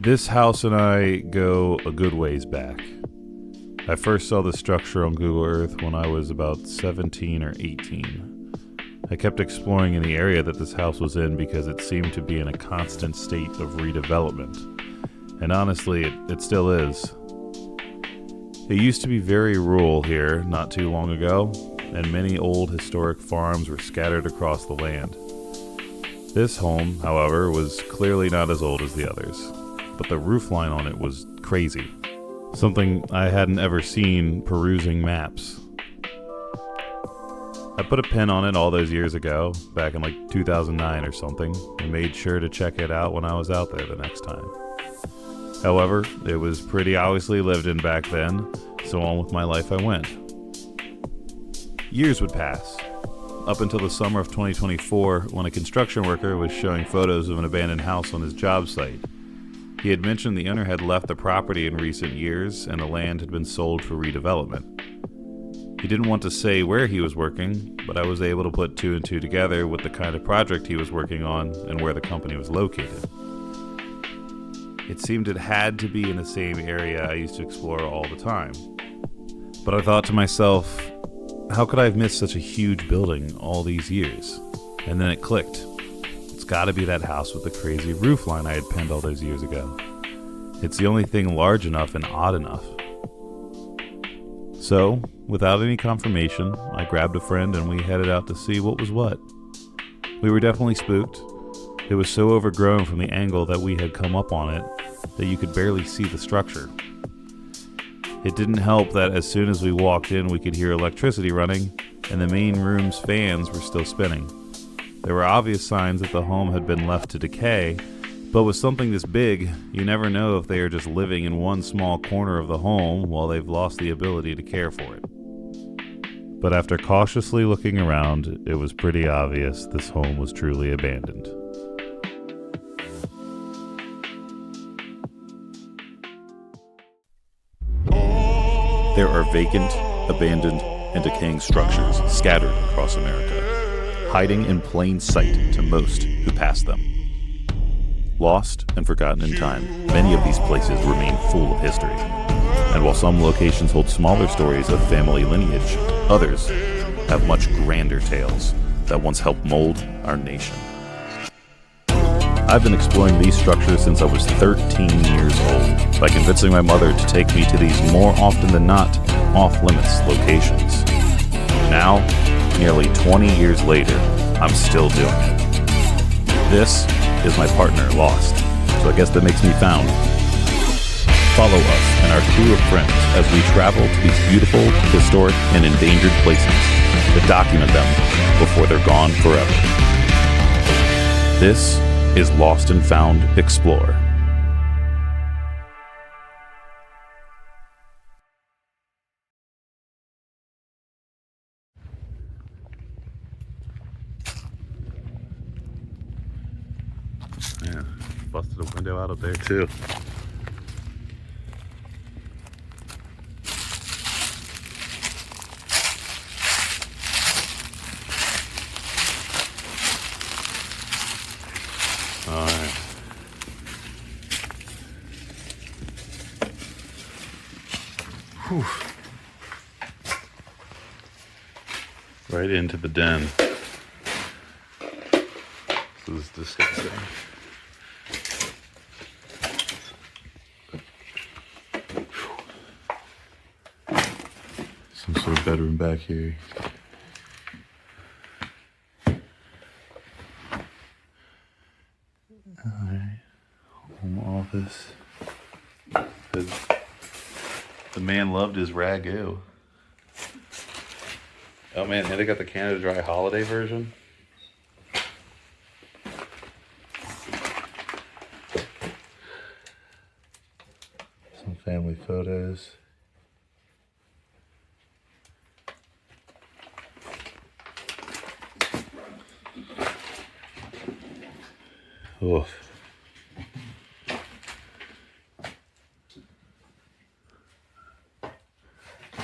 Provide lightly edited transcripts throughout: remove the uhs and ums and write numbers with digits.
This house and I go a good ways back. I first saw the structure on Google Earth when I was about 17 or 18. I kept exploring in the area that this house was in because it seemed to be in a constant state of redevelopment. And honestly, it still is. It used to be very rural here not too long ago, and many old historic farms were scattered across the land. This home, however, was clearly not as old as the others, but the roofline on it was crazy. Something I hadn't ever seen perusing maps. I put a pin on it all those years ago, back in like 2009 or something, and made sure to check it out when I was out there the next time. However, it was pretty obviously lived in back then, so on with my life I went. Years would pass, up until the summer of 2024 when a construction worker was showing photos of an abandoned house on his job site. He had mentioned the owner had left the property in recent years and the land had been sold for redevelopment. He didn't want to say where he was working, but I was able to put two and two together with the kind of project he was working on and where the company was located. It seemed it had to be in the same area I used to explore all the time. But I thought to myself, how could I have missed such a huge building all these years? And then it clicked. It's gotta be that house with the crazy roofline I had penned all those years ago. It's the only thing large enough and odd enough. So, without any confirmation, I grabbed a friend and we headed out to see what was what. We were definitely spooked. It was so overgrown from the angle that we had come up on it that you could barely see the structure. It didn't help that as soon as we walked in we could hear electricity running and the main room's fans were still spinning. There were obvious signs that the home had been left to decay, but with something this big, you never know if they are just living in one small corner of the home while they've lost the ability to care for it. But after cautiously looking around, it was pretty obvious this home was truly abandoned. There are vacant, abandoned, and decaying structures scattered across America, hiding in plain sight to most who pass them. Lost and forgotten in time, many of these places remain full of history. And while some locations hold smaller stories of family lineage, others have much grander tales that once helped mold our nation. I've been exploring these structures since I was 13 years old by convincing my mother to take me to these more often than not off-limits locations. Now, nearly 20 years later, I'm still doing it. This is my partner, Lost, so I guess that makes me found. Follow us and our crew of friends as we travel to these beautiful, historic, and endangered places to document them before they're gone forever. This is Lost and Found Explore. Yeah, busted a window out up there too. All right. Whew. Right into the den. This is disgusting. Some sort of bedroom back here. Alright. Home office. The man loved his ragu. Oh man, and they got the Canada Dry holiday version. Some family photos. Oof.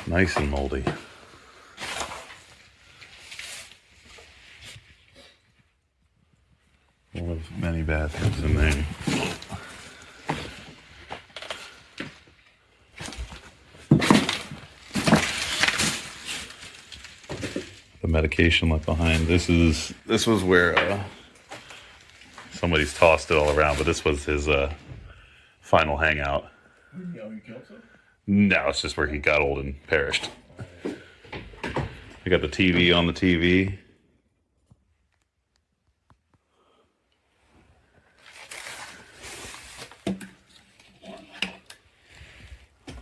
Nice and moldy. One of many bathrooms in there. medication left behind. This was where somebody's tossed it all around, but this was his final hangout. You killed some? No, it's just where he got old and perished. We got the TV on the TV.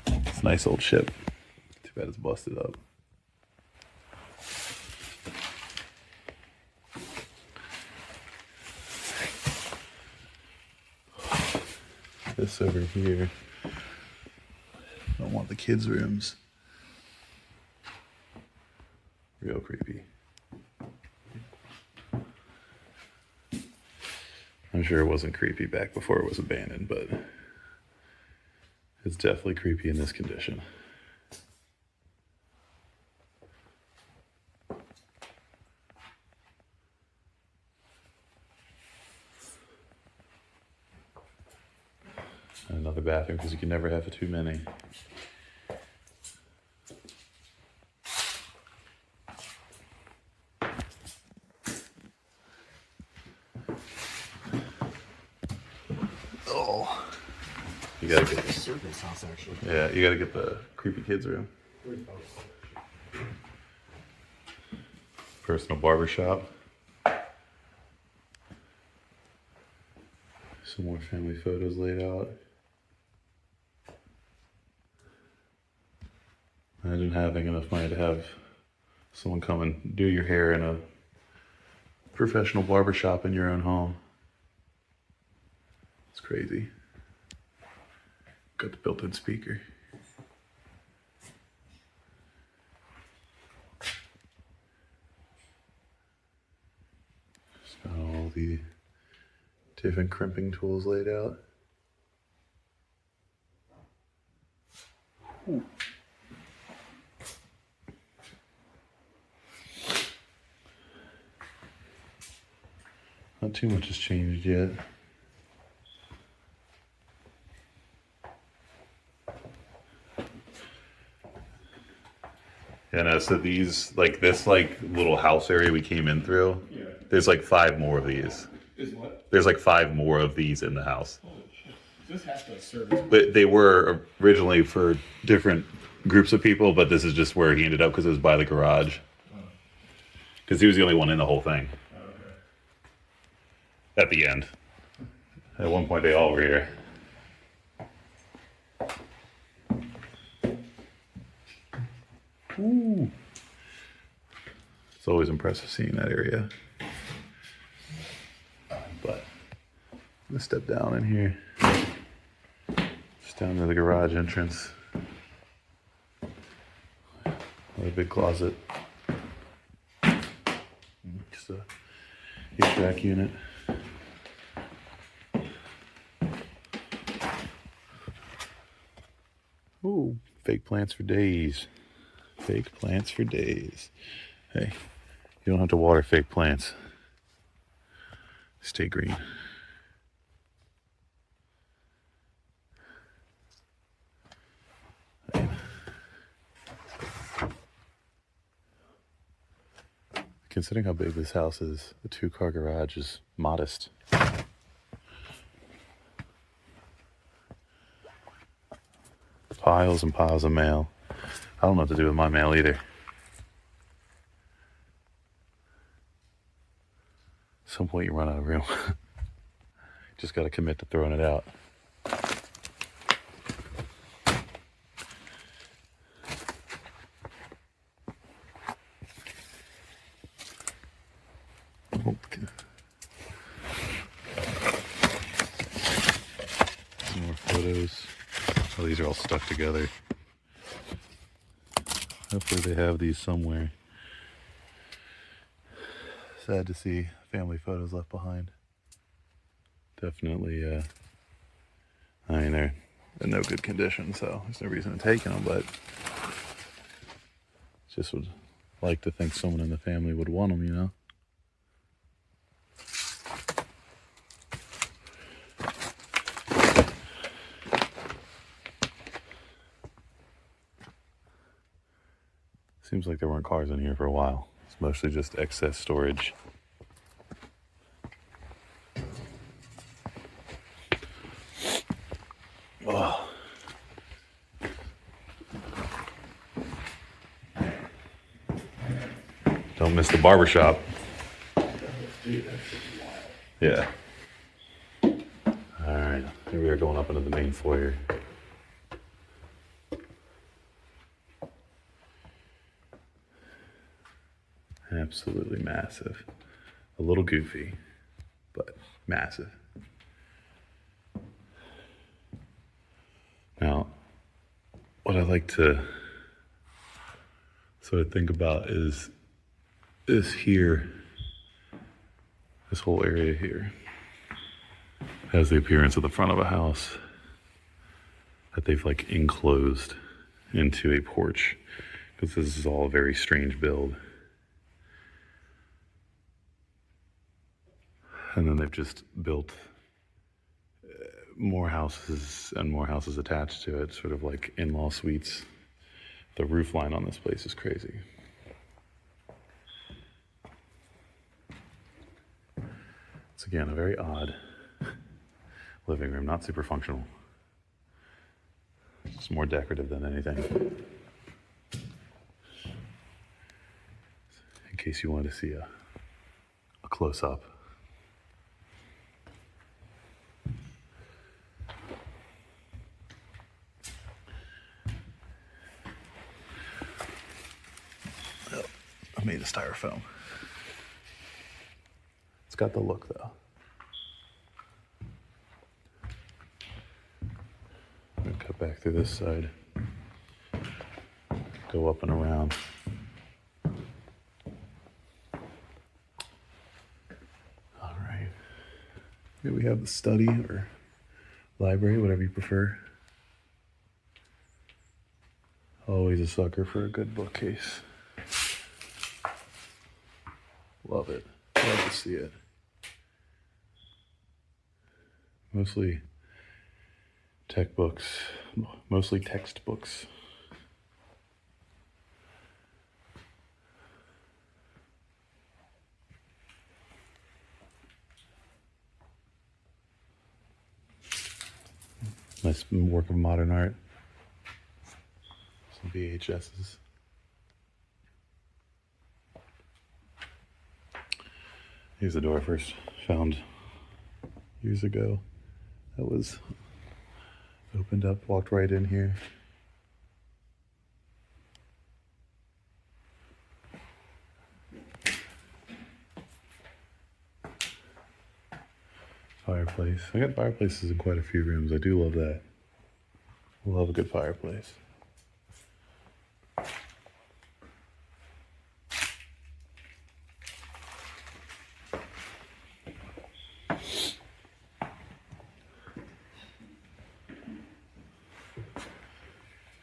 It's a nice old ship. Too bad it's busted up. This over here. I don't want the kids' rooms. Real creepy. I'm sure it wasn't creepy back before it was abandoned, but it's definitely creepy in this condition. Another bathroom because you can never have too many. Oh, you gotta get the servant's house actually. Yeah, you gotta get the creepy kids room. Personal barber shop. Some more family photos laid out. Imagine having enough money to have someone come and do your hair in a professional barber shop in your own home. It's crazy. Got the built-in speaker. Just got all the different crimping tools laid out. Ooh. Not too much has changed yet. Yeah, no, so these, like this little house area we came in through, yeah. There's like 5 more of these. Is what? There's like 5 more of these in the house. Holy shit. This has to service. But they were originally for different groups of people, but this is just where he ended up because it was by the garage. Because he was the only one in the whole thing. At the end. At one point they all were here. Ooh. It's always impressive seeing that area. But I'm gonna step down in here. Just down to the garage entrance. Another big closet. Just a HVAC unit. Ooh, fake plants for days. Fake plants for days. Hey, you don't have to water fake plants. Stay green. Considering how big this house is, the 2-car garage is modest. Piles and piles of mail. I don't know what to do with my mail either. At some point you run out of room. Just got to commit to throwing it out. Okay. Some more photos. Oh, these are all stuck together. Hopefully they have these somewhere. Sad to see family photos left behind. Definitely, I mean, they're in no good condition, so there's no reason to take them, but just would like to think someone in the family would want them, you know? Seems like there weren't cars in here for a while. It's It's mostly just excess storage. Oh. Don't miss the barbershop. Dude, that's just wild. Yeah. All right, here we are going up into the main foyer. Absolutely massive. A little goofy, but massive. Now, what I like to sort of think about is this here, this whole area here has the appearance of the front of a house that they've like enclosed into a porch, because this is all a very strange build. And then they've just built more houses and more houses attached to it, sort of like in-law suites. The roof line on this place is crazy. It's again a very odd living room, not super functional. It's more decorative than anything. In case you wanted to see a close-up. I made a styrofoam. It's got the look though. I'm gonna cut back through this side, go up and around. All right. Here we have the study or library, whatever you prefer. Always a sucker for a good bookcase. Love it. Love to see it. Mostly tech books, mostly textbooks. Nice work of modern art. Some VHSs. Here's the door I first found years ago. That was opened up, walked right in here. Fireplace. I got fireplaces in quite a few rooms. I do love that. Love a good fireplace.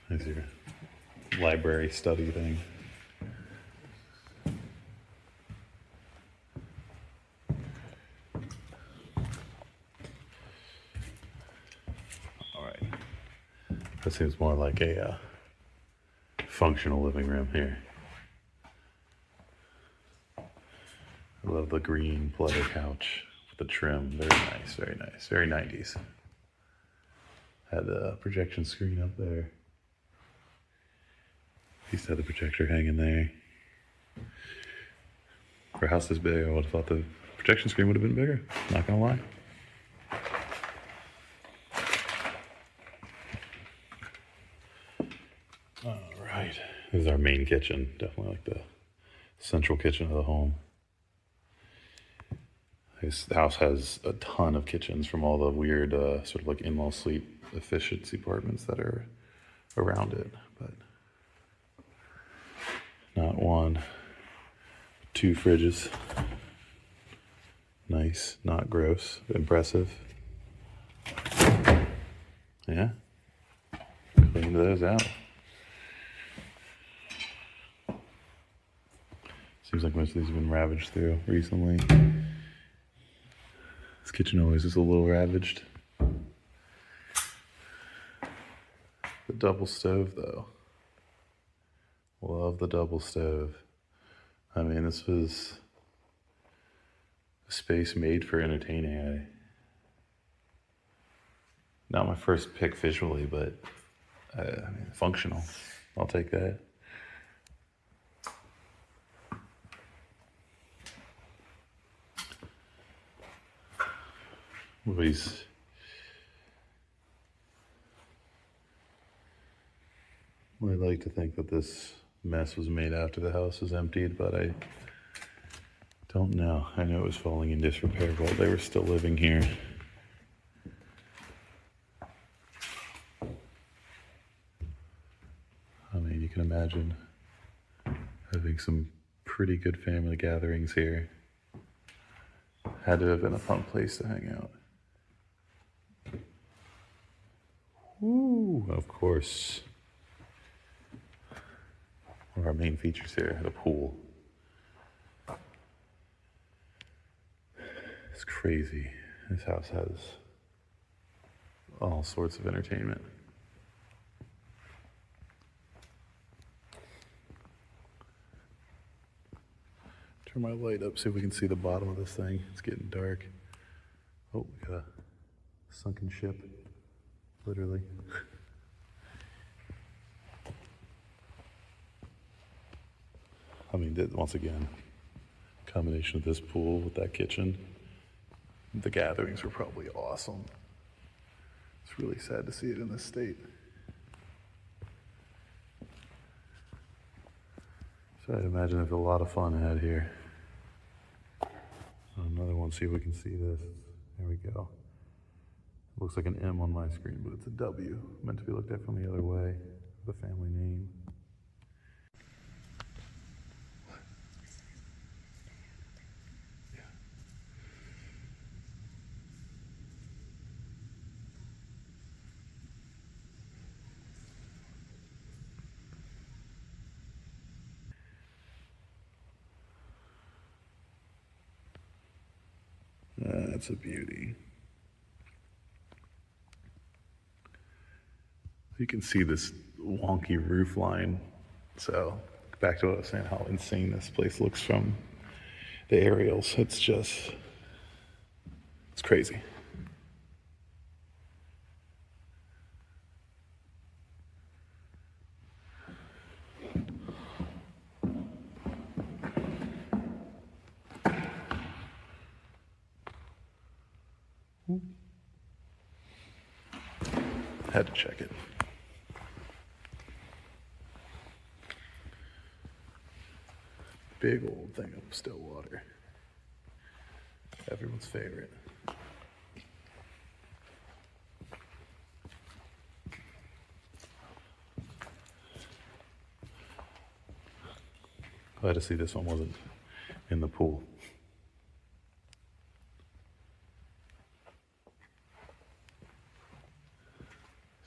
There's your library study thing. All right. That seems more like a functional living room here. I love the green pleather couch with the trim. Very nice, very nice. Very 90s. Had a projection screen up there. Used to have the projector hanging there. For a house this big, I would have thought the projection screen would have been bigger. Not gonna lie. All right. This is our main kitchen. Definitely like the central kitchen of the home. This house has a ton of kitchens from all the weird sort of like in-law suite efficiency apartments that are around it, but not one, two fridges. Nice, not gross, impressive. Yeah, cleaned those out. Seems like most of these have been ravaged through recently. This kitchen always is a little ravaged. The double stove though. Love the double stove. I mean, this was a space made for entertaining. Not my first pick visually, but I mean, functional. I'll take that. Everybody's I like to think that this mess was made after the house was emptied, but I don't know. I know it was falling in disrepair while they were still living here. I mean, you can imagine having some pretty good family gatherings here. Had to have been a fun place to hang out. Ooh, of course. One of our main features here had a pool. It's crazy. This house has all sorts of entertainment. Turn my light up, see if we can see the bottom of this thing. It's getting dark. Oh, we got a sunken ship, literally. I mean, once again, combination of this pool with that kitchen, the gatherings were probably awesome. It's really sad to see it in this state. So I'd imagine there's a lot of fun had here. Another one, see if we can see this. There we go. Looks like an M on my screen, but it's a W. Meant to be looked at from the other way. The family name. That's a beauty. You can see this wonky roof line. So back to what I was saying, how insane this place looks from the aerials. It's crazy. Had to check it. Big old thing of still water. Everyone's favorite. Glad to see this one wasn't in the pool.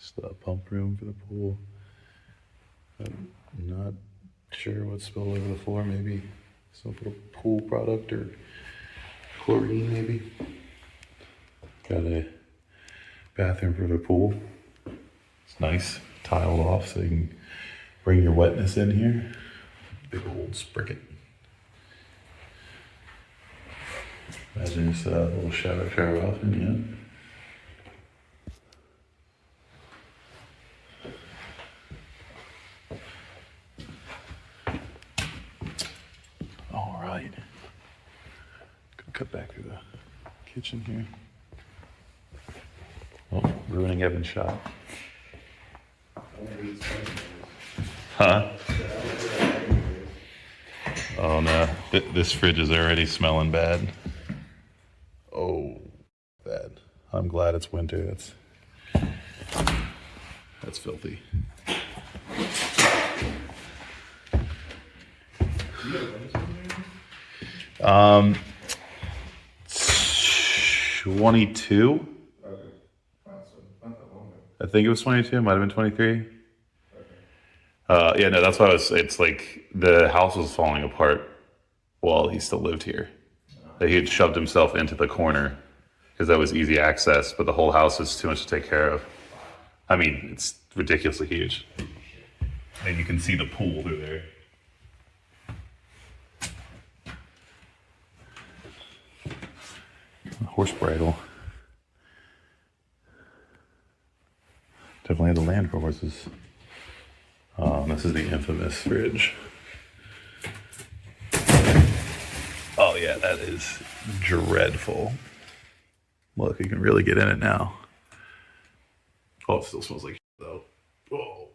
Still a pump room for the pool. I'm not sure what spilled over the floor. Maybe some sort of pool product or chlorine, maybe. Got a bathroom for the pool. It's nice, tiled off, so you can bring your wetness in here. Big old spricket. Imagine just a little shower off in the All right. Gonna cut back through the kitchen here. Oh, ruining Evan's shot. Huh? Oh no, this fridge is already smelling bad. Oh, bad. I'm glad it's winter. That's filthy. 22. I think it was 22. It might have been 23. Yeah, no, that's why it's like the house was falling apart while he still lived here. He had shoved himself into the corner because that was easy access, but the whole house is too much to take care of. I mean, it's ridiculously huge. And you can see the pool through there. horse bridle. Definitely had the land for horses. This is the infamous fridge. Oh yeah, that is dreadful. Look, you can really get in it now. Oh, it still smells like shit, though. Oh.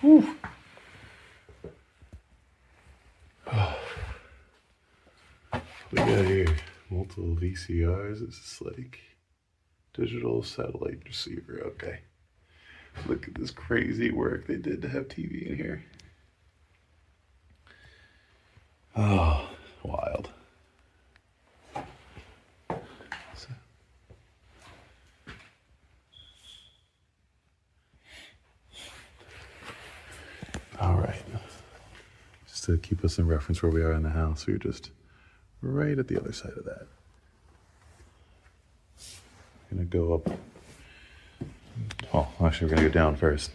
Whew. We got here multiple VCRs. This is like digital satellite receiver. Okay. Look at this crazy work they did to have TV in here. Oh, wild. All right. Just to keep us in reference where we are in the house, we're just right at the other side of that. I'm gonna go up. Oh, actually, we're gonna go down first.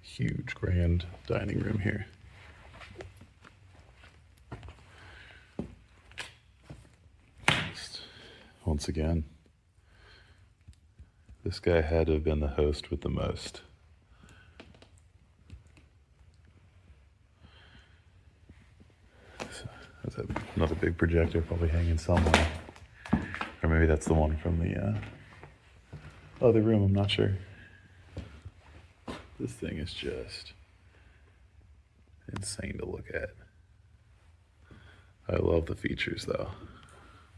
Huge, grand dining room here. Just, once again, this guy had to have been the host with the most. That's another big projector probably hanging somewhere. Or maybe that's the one from the other room, I'm not sure. This thing is just insane to look at. I love the features though.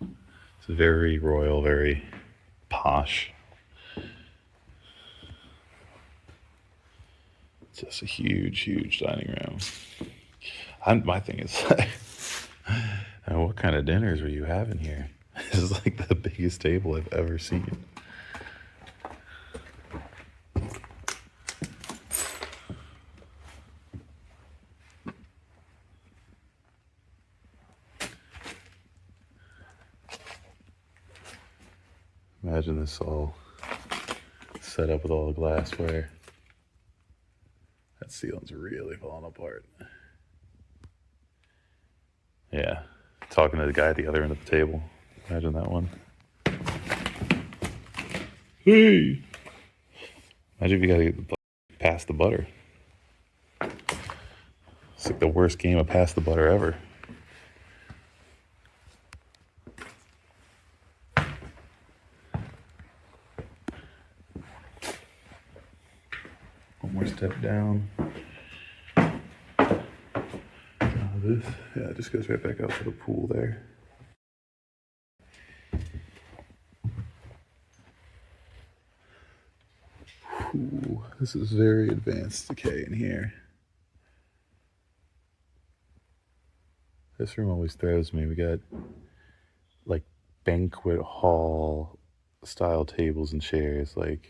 It's very royal, very posh. It's just a huge, huge dining room. My thing is, what kind of dinners were you having here? This is like the biggest table I've ever seen. Imagine this all set up with all the glassware. That ceiling's really falling apart. Yeah, talking to the guy at the other end of the table. Imagine that one. Hey! Imagine if you gotta get past the butter. It's like the worst game of pass the butter ever. One more step down. This, yeah, it just goes right back out to the pool there. Ooh, this is very advanced decay in here. This room always throws me. We got like banquet hall style tables and chairs. Like,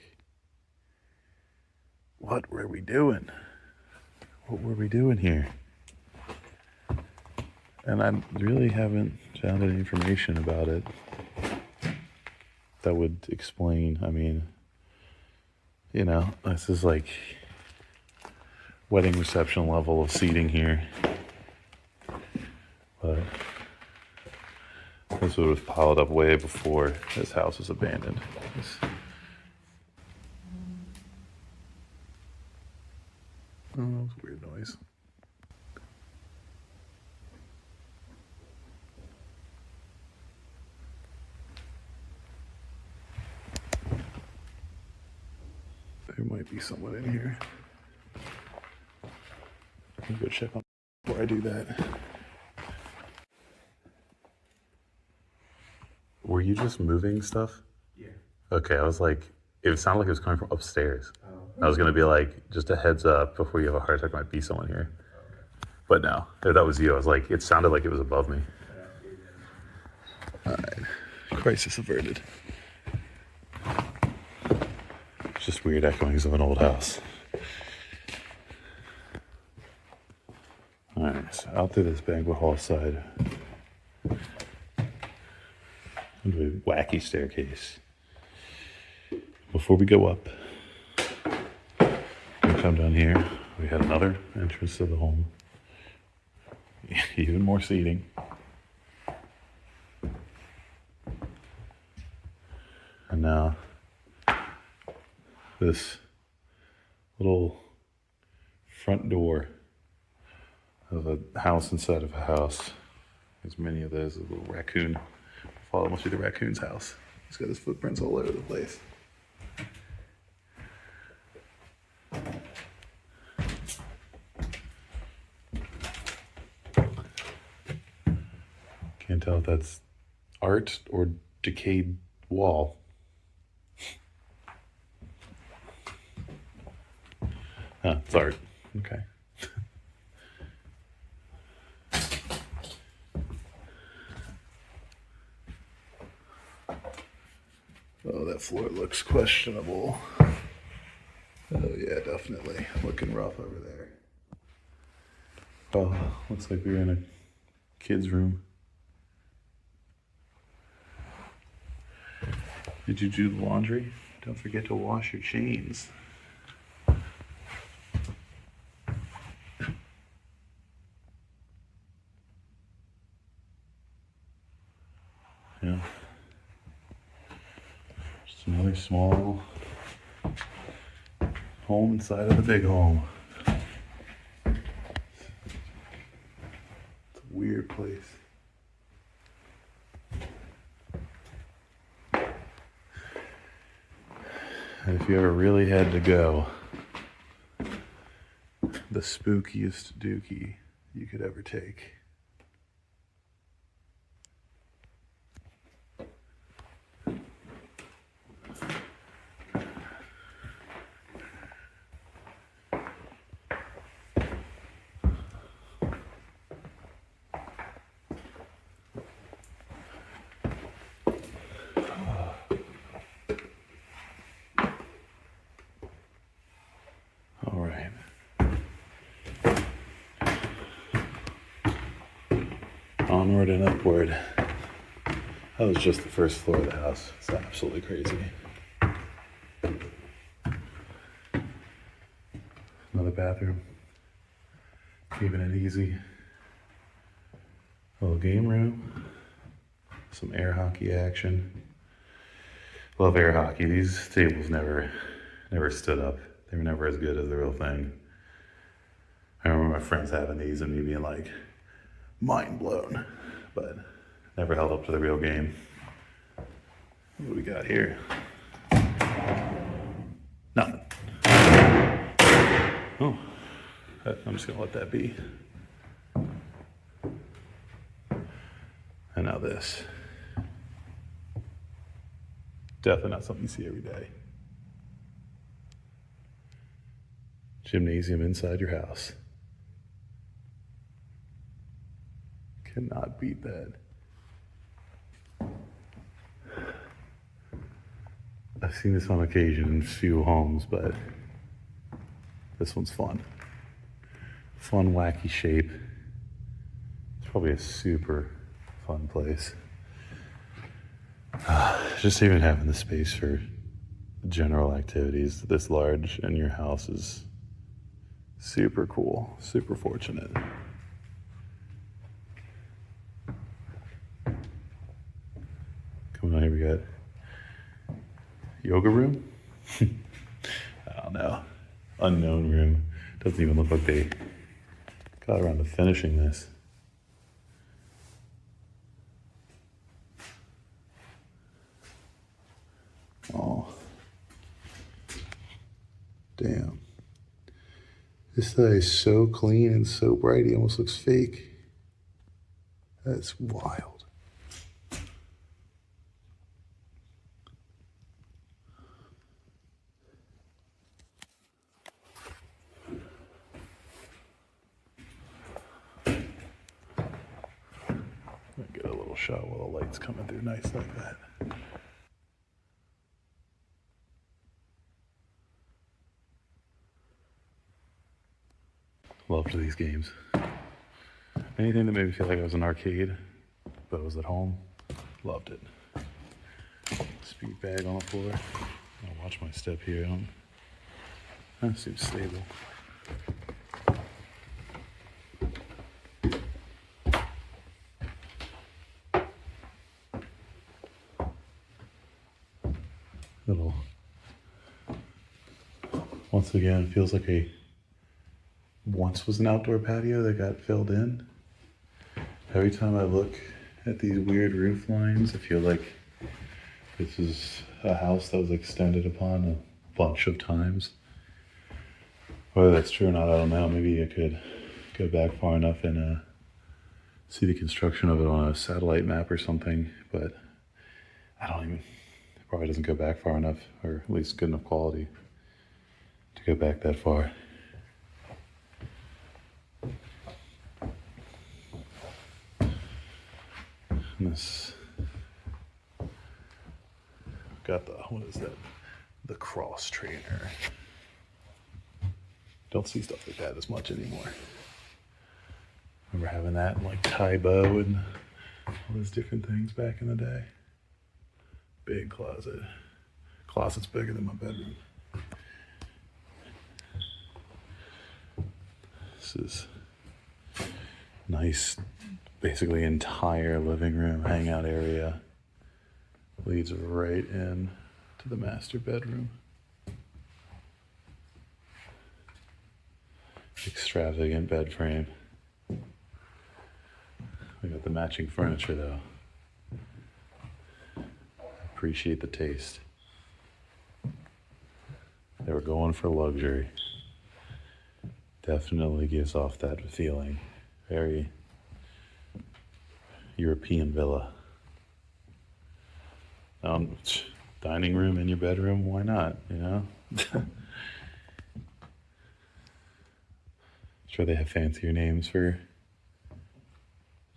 what were we doing? What were we doing here? And I really haven't found any information about it that would explain. I mean, you know, this is like wedding reception level of seating here. But this was piled up way before this house was abandoned. Oh, that was a weird noise. There might be someone in here. Let me go check on before I do that. Were you just moving stuff? Yeah. Okay, I was like, it sounded like it was coming from upstairs. I was gonna be like, just a heads up before you have a heart attack, might be someone here. But no, that was you. I was like, it sounded like it was above me. All right, crisis averted. It's just weird echoings of an old house. All right, so out through this banquet hall side. Into a wacky staircase. Before we go up, we come down here. We had another entrance to the home. Even more seating. And now this little front door of a house inside of a house. There's many of those. A little raccoon. Follow must be the raccoon's house. He's got his footprints all over the place. Can't tell if that's art or decayed wall. It's art. Okay. Oh, that floor looks questionable. Oh yeah, definitely. Looking rough over there. Oh, looks like we're in a kid's room. Did you do the laundry? Don't forget to wash your chains. Yeah. Just another small home inside of the big home. It's a weird place. And if you ever really had to go, the spookiest dookie you could ever take. All right. Onward and upward. That was just the first floor of the house. It's absolutely crazy. Another bathroom. Keeping it easy. A little game room. Some air hockey action. Love air hockey. These tables never stood up. They were never as good as the real thing. I remember my friends having these and me being like, mind blown, but never held up to the real game. What do we got here? Nothing. Oh, I'm just gonna let that be. And now this. Definitely not something you see every day. Gymnasium inside your house. Cannot beat that. I've seen this on occasion in a few homes, but this one's fun. Fun, wacky shape. It's probably a super fun place. Just even having the space for general activities this large in your house is super cool, super fortunate. Coming on here, we got yoga room. I don't know, unknown room. Doesn't even look like they got around to finishing this. Oh, damn. This thing is so clean and so bright, he almost looks fake. That's wild. Get a little shot while the light's coming through nice like that. Loved these games. Anything that made me feel like I was in an arcade, but I was at home, loved it. Speed bag on the floor. Oh, Watch my step here. That seems stable. Little. Once again, it feels like once was an outdoor patio that got filled in. Every time I look at these weird roof lines, I feel like this is a house that was extended upon a bunch of times. Whether that's true or not, I don't know. Maybe I could go back far enough and see the construction of it on a satellite map or something, but it probably doesn't go back far enough, or at least good enough quality to go back that far. And this got what is that? The cross trainer. Don't see stuff like that as much anymore. Remember having that in like Tybo and all those different things back in the day. Big closet. Closet's bigger than my bedroom. This is nice, basically entire living room, hangout area. Leads right in to the master bedroom. Extravagant bed frame. We got the matching furniture though. Appreciate the taste. They were going for luxury. Definitely gives off that feeling. Very European villa. Dining room in your bedroom, why not, you know? Sure they have fancier names for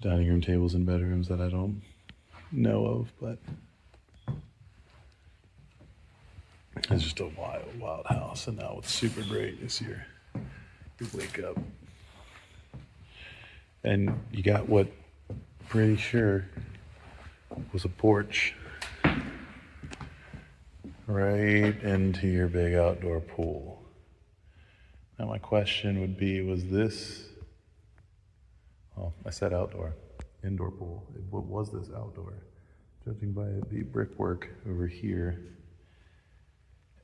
dining room tables in bedrooms that I don't know of, but it's just a wild, wild house. And now what's super great is you wake up and you got what pretty sure was a porch right into your big outdoor pool. Now my question would be, was this, well, I said outdoor, indoor pool. What was this outdoor? Judging by the brickwork over here,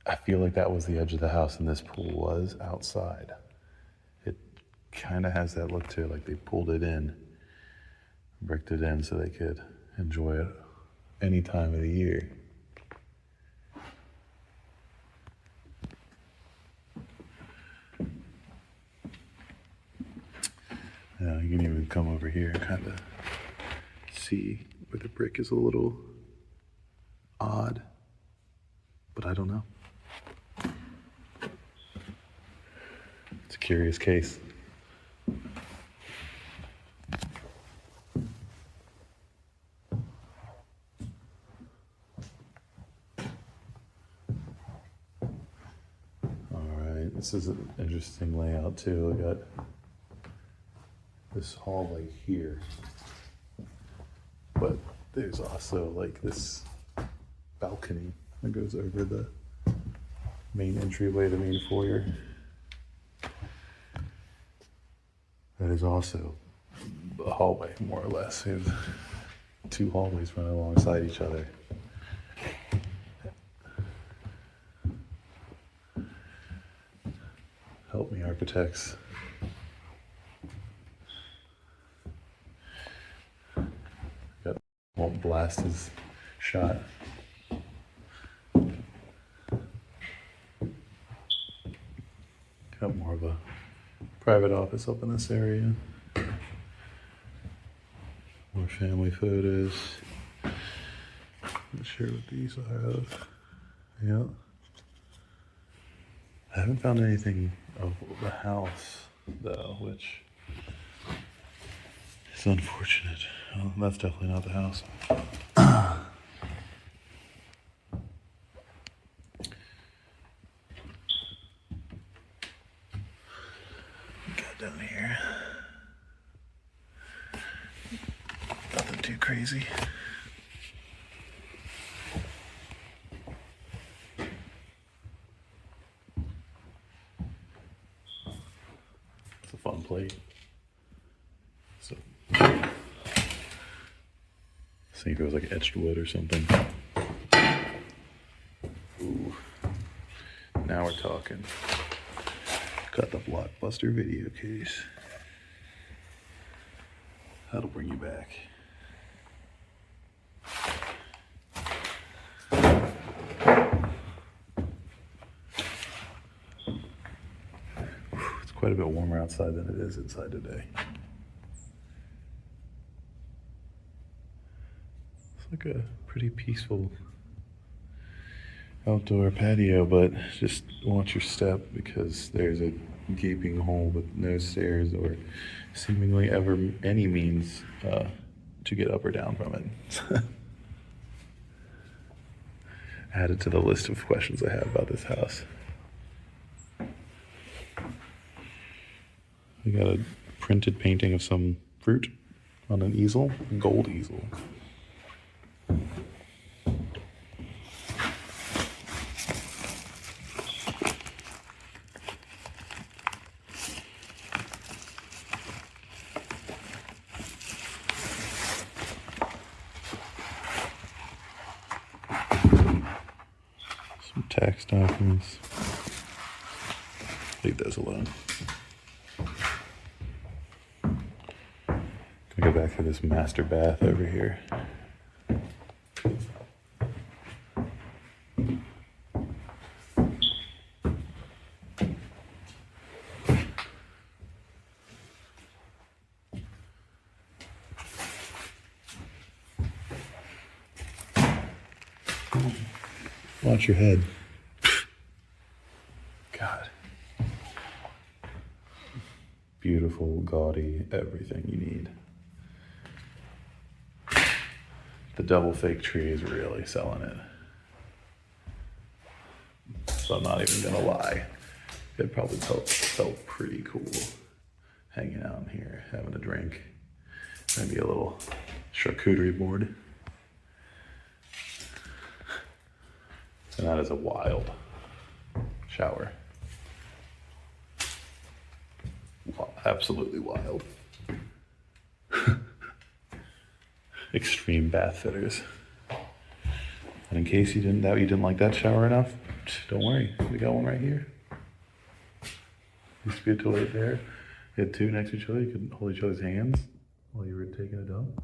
I feel like that was the edge of the house and this pool was outside. It kind of has that look to it, like they pulled it in, bricked it in so they could enjoy it any time of the year. You can even come over here and kind of see where the brick is a little odd, but I don't know. It's a curious case. All right, this is an interesting layout too. I got this hallway here, but there's also like this balcony that goes over the main entryway, the main foyer. That is also a hallway, more or less. We have two hallways running alongside each other. Help me, architects. Won't blast his shot. Got more of a private office up in this area. More family photos. Not sure what these are of. Yeah. I haven't found anything of the house though, which is unfortunate. Well, that's definitely not the house. Got down here. Nothing too crazy. fun plate. So, see if it was like etched wood or something. Ooh, now we're talking. Got the Blockbuster video case. That'll bring you back. It's quite a bit warmer outside than it is inside today. It's like a pretty peaceful outdoor patio, but just watch your step because there's a gaping hole with no stairs or seemingly ever any means to get up or down from it. Add it to the list of questions I have about this house. We got a printed painting of some fruit on an easel, a gold easel. Some tax documents. Leave those alone. Gonna go back to this master bath over here. Watch your head. God. Beautiful, gaudy, everything you need. The double fake tree is really selling it. So I'm not even gonna lie. It probably felt pretty cool hanging out in here, having a drink. Maybe a little charcuterie board. And that is a wild shower. Absolutely wild. Extreme bath fitters. And in case you didn't like that shower enough, don't worry, we got one right here. Used to be a toilet there. You had two next to each other. You could hold each other's hands while you were taking a dump.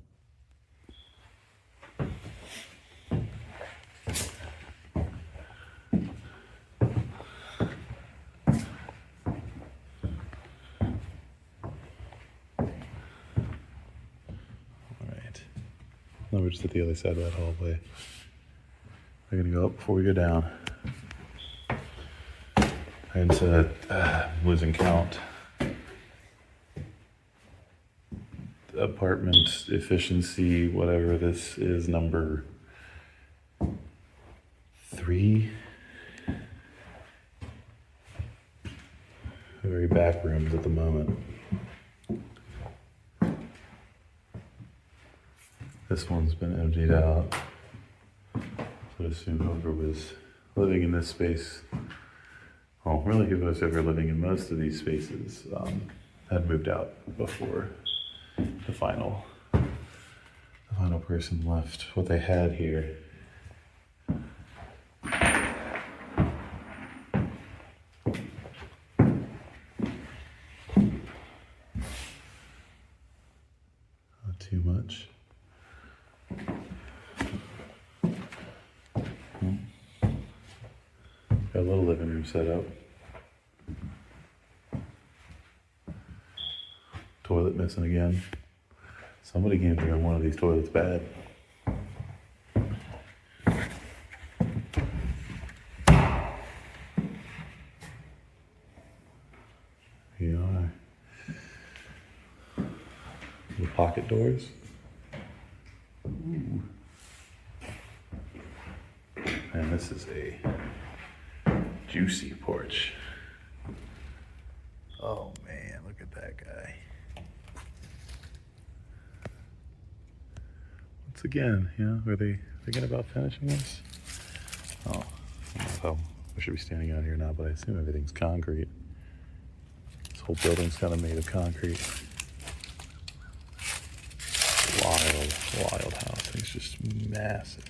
Now we're just at the other side of that hallway. We're gonna go up before we go down. And losing count. Apartment efficiency, whatever this is, number 3. Very back rooms at the moment. This one's been emptied out. So I assume whoever was living in this space, well, really who was ever living in most of these spaces, had moved out before the final person left what they had here. Not too much. Got a little living room set up. Toilet missing again. Somebody came through on one of these toilets bad. Here you are. The pocket doors. Ooh. And this is a juicy porch. Oh man, look at that guy. Once again, were they thinking about finishing this? Oh, I don't know how I should be standing out here now, but I assume everything's concrete. This whole building's kind of made of concrete. Wild house. It's just massive.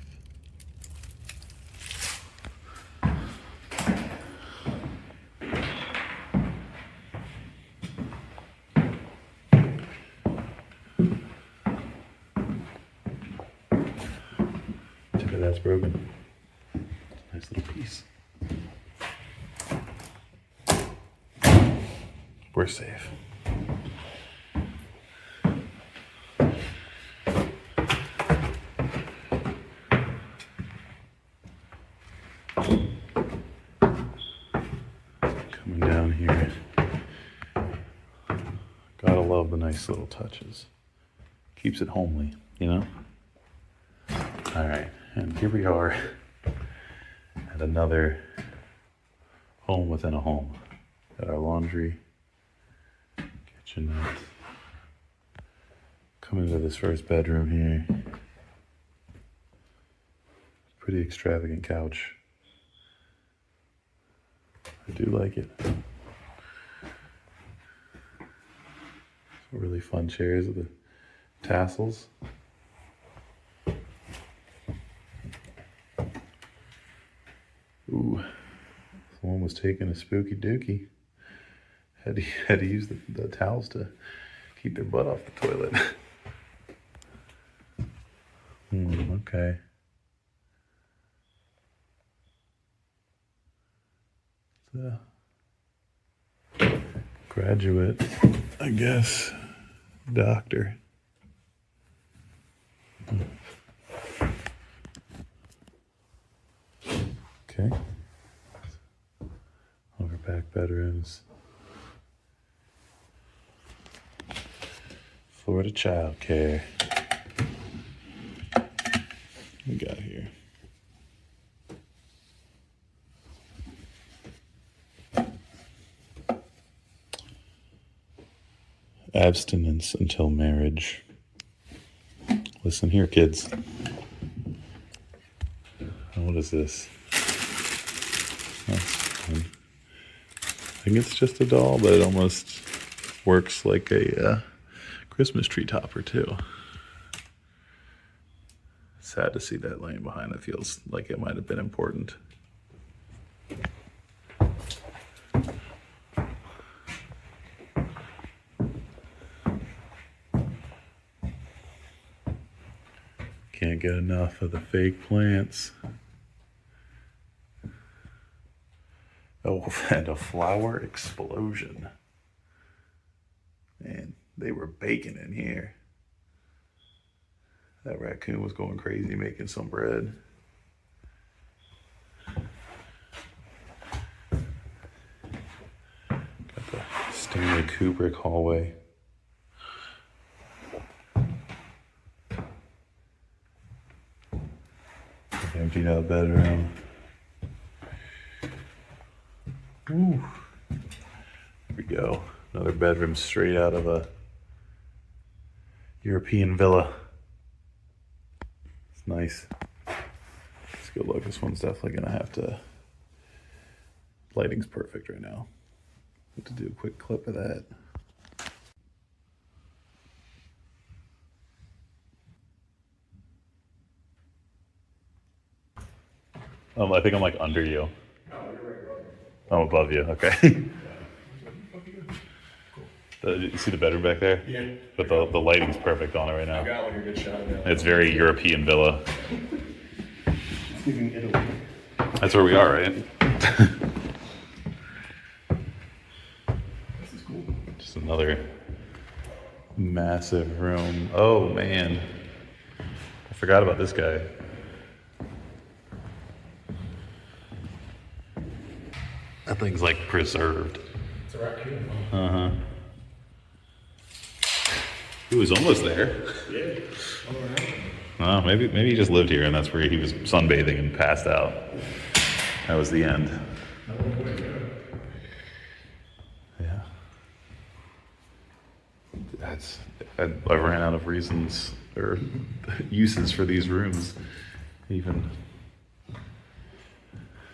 Tip of that's broken. Nice little piece. We're safe. Coming down here. Gotta love the nice little touches. Keeps it homely, you know? All right, and here we are at another home within a home. Got our laundry, kitchenette. Coming into this first bedroom here. Pretty extravagant couch. I do like it. Some really fun chairs with the tassels. Ooh, someone was taking a spooky dookie. Had to use the towels to keep their butt off the toilet. Okay. Graduate, I guess, doctor. Okay. Over back bedrooms. Florida Child Care. What we got here? Abstinence until marriage. Listen here, kids. What is this? That's fun. I think it's just a doll, but it almost works like a Christmas tree topper too. Sad to see that laying behind. It feels like it might have been important. Can't get enough of the fake plants. Oh, and a flower explosion. Man, they were baking in here. That raccoon was going crazy making some bread. Got the Stanley Kubrick hallway. Emptied out bedroom. Ooh. Here we go. Another bedroom straight out of a European villa. It's nice. Let's go look. This one's definitely gonna have to. Lighting's perfect right now. Have to do a quick clip of that. I think I'm like under you. I'm above you. Okay. You see the bedroom back there? Yeah. But the lighting's perfect on it right now. I got like a good shot of that. It's very European villa. It's giving Italy. That's where we are, right? This is cool. Just another massive room. Oh man, I forgot about this guy. That thing's like preserved. It's a raccoon. Uh-huh. He was almost there. Yeah. Oh, maybe he just lived here and that's where he was sunbathing and passed out. That was the end. Yeah. I ran out of reasons or uses for these rooms. Even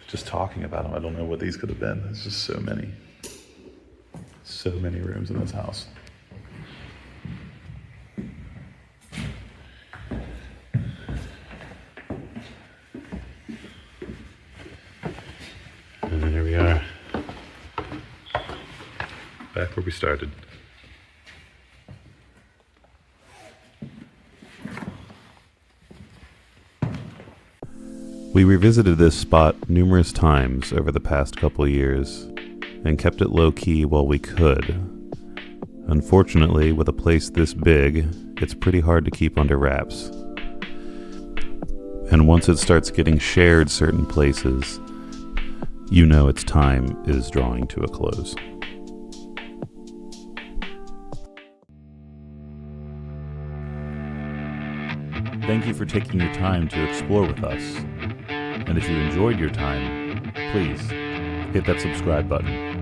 just talking about them, I don't know what these could have been. There's just so many. So many rooms in this house. And then here we are. Back where we started. We revisited this spot numerous times over the past couple years and kept it low-key while we could. Unfortunately, with a place this big, it's pretty hard to keep under wraps. And once it starts getting shared certain places, you know its time is drawing to a close. Thank you for taking your time to explore with us. And if you enjoyed your time, please hit that subscribe button.